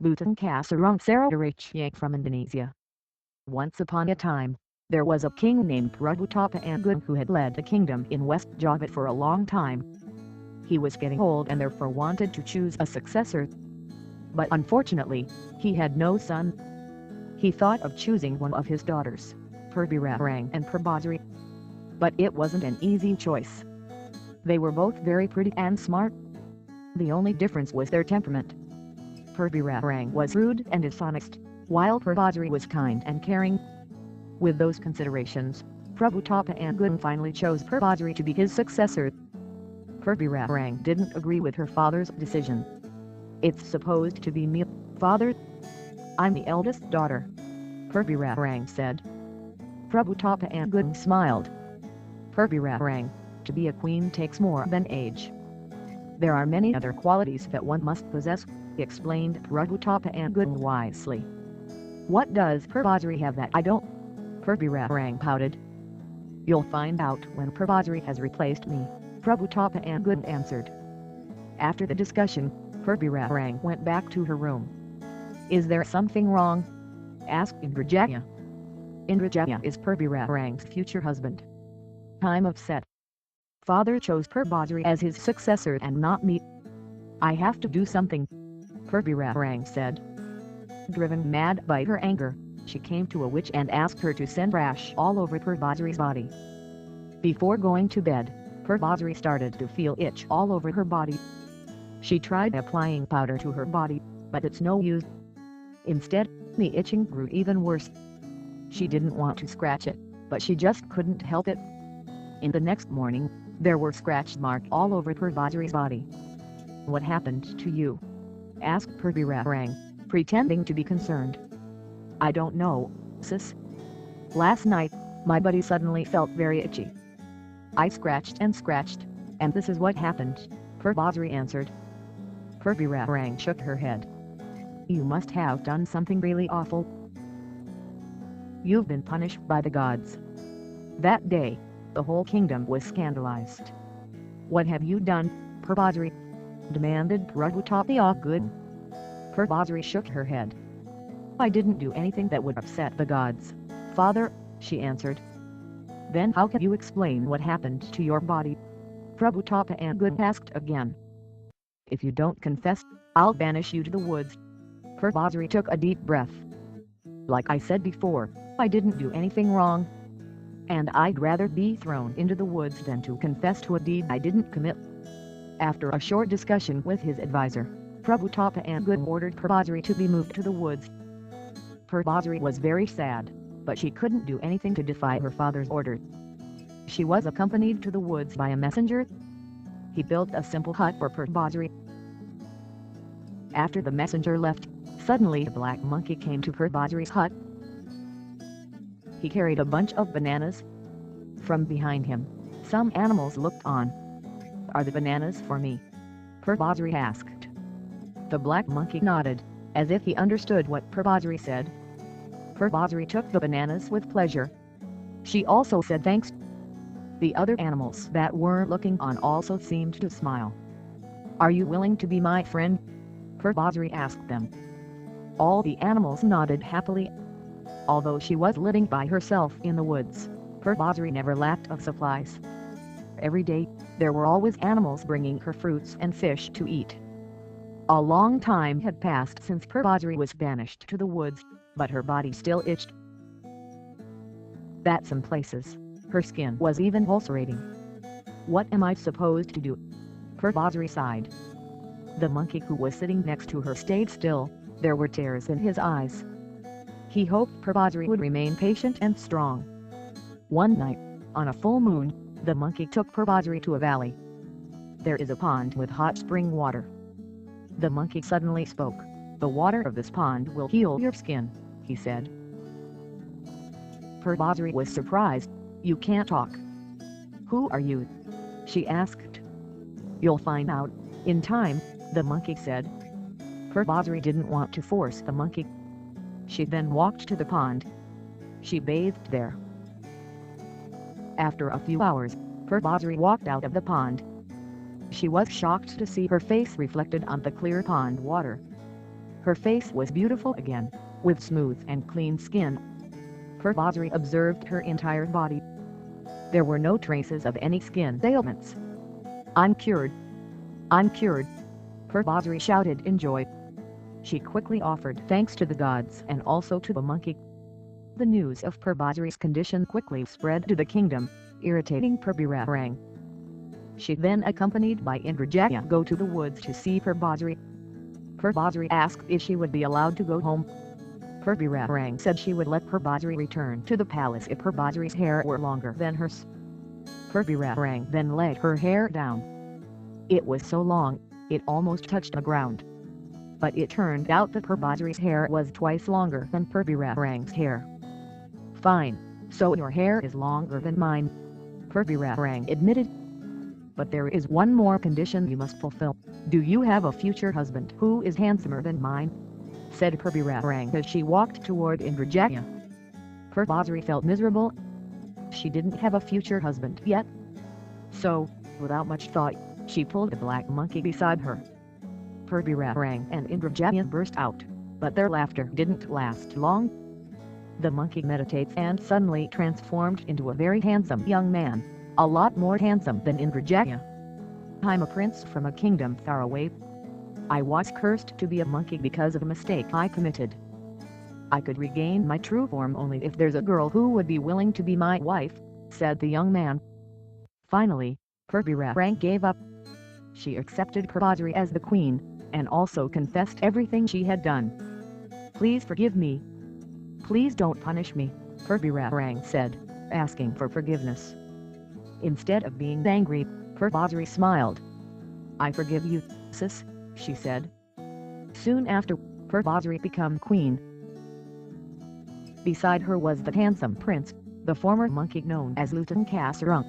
Lutung Kasarung Cerita from Indonesia. Once upon a time, there was a king named Purba who had led a kingdom in West Java for a long time. He was getting old and therefore wanted to choose a successor. But unfortunately, he had no son. He thought of choosing one of his daughters, Larang and Purba, but it wasn't an easy choice. They were both very pretty and smart. The only difference was their temperament. Larang was rude and dishonest, while Purba was kind and caring. With those considerations, Larang finally chose Purba to be his successor. Larang didn't agree with her father's decision. "It's supposed to be me, father. I'm the eldest daughter," Larang said. Larang smiled. "Larang, to be a queen takes more than age. There are many other qualities that one must possess," explained Larang wisely. "What does Purba have that I don't?" Larang pouted. "You'll find out when Purba has replaced me," Larang answered. After the discussion, Larang went back to her room. "Is there something wrong?" asked Indrajaya. Indrajaya is Larang's future husband. "I'm upset. Father chose Purba as his successor and not me. I have to do something," Larang said. Driven mad by her anger, she came to a witch and asked her to send rash all over Purba's body. Before going to bed, Purba started to feel itch all over her body. She tried applying powder to her body, but it's no use. Instead, the itching grew even worse. She didn't want to scratch it, but she just couldn't help it. In the next morning, there were scratch marks all over Purba's body. "What happened to you?" asked Larang, pretending to be concerned. "I don't know, sis. Last night, my body suddenly felt very itchy. I scratched and scratched, and this is what happened," Purba answered. Larang shook her head. "You must have done something really awful. You've been punished by the gods." That day, the whole kingdom was scandalized. "What have you done, Purba?" demanded Larang. Purba shook her head. "I didn't do anything that would upset the gods, father," she answered. "Then how can you explain what happened to your body?" Larang asked again. "If you don't confess, I'll banish you to the woods." Purba took a deep breath. "Like I said before, I didn't do anything wrong. And I'd rather be thrown into the woods than to confess to a deed I didn't commit." After a short discussion with his advisor, Larang ordered Purba to be moved to the woods. Purba was very sad, but she couldn't do anything to defy her father's order. She was accompanied to the woods by a messenger. He built a simple hut for Purba. After the messenger left, suddenly a black monkey came to Purba's hut. He carried a bunch of bananas. From behind him, some animals looked on. "Are the bananas for me?" Purba asked. The black monkey nodded, as if he understood what Purba said. Purba took the bananas with pleasure. She also said thanks. The other animals that were looking on also seemed to smile. "Are you willing to be my friend?" Purba asked them. All the animals nodded happily. Although she was living by herself in the woods, Purba never lacked of supplies. Every day, there were always animals bringing her fruits and fish to eat. A long time had passed since Purba was banished to the woods, but her body still itched. At some places, her skin was even ulcerating. "What am I supposed to do?" Purba sighed. The monkey who was sitting next to her stayed still. There were tears in his eyes. He hoped Purba would remain patient and strong. One night, on a full moon, the monkey took Purba to a valley. "There is a pond with hot spring water." The monkey suddenly spoke. "The water of this pond will heal your skin," he said. Purba was surprised. "You can't talk." "Who are you?" she asked. "You'll find out in time," the monkey said. Purba didn't want to force the monkey. She then walked to the pond. She bathed there. After a few hours, Purba walked out of the pond. She was shocked to see her face reflected on the clear pond water. Her face was beautiful again, with smooth and clean skin. Purba observed her entire body. There were no traces of any skin ailments. "I'm cured! I'm cured!" Purba shouted in joy. She quickly offered thanks to the gods and also to the monkey. The news of Purba's condition quickly spread to the kingdom, irritating Larang. She then, accompanied by Indrajanya, go to the woods to see Purba. Purba asked if she would be allowed to go home. Larang said she would let Purba return to the palace if Purba's hair were longer than hers. Larang then let her hair down. It was so long, it almost touched the ground. But it turned out that Purba's hair was twice longer than Larang's hair. "Fine, so your hair is longer than mine," Larang admitted. "But there is one more condition you must fulfill. Do you have a future husband who is handsomer than mine?" said Larang as she walked toward Indrajanya. Purba felt miserable. She didn't have a future husband yet. So, without much thought, she pulled the black monkey beside her. Larang and Indrajanya burst out, but their laughter didn't last long. The monkey meditates and suddenly transformed into a very handsome young man, a lot more handsome than Indrajanya. "I'm a prince from a kingdom far away. I was cursed to be a monkey because of a mistake I committed. I could regain my true form only if there's a girl who would be willing to be my wife," said the young man. Finally, Larang gave up. She accepted Purba as the queen, and also confessed everything she had done. "Please forgive me. Please don't punish me," Larang said, asking for forgiveness. Instead of being angry, Purba smiled. "I forgive you, sis," she said. Soon after, Purba became queen. Beside her was the handsome prince, the former monkey known as Lutung Kasarung.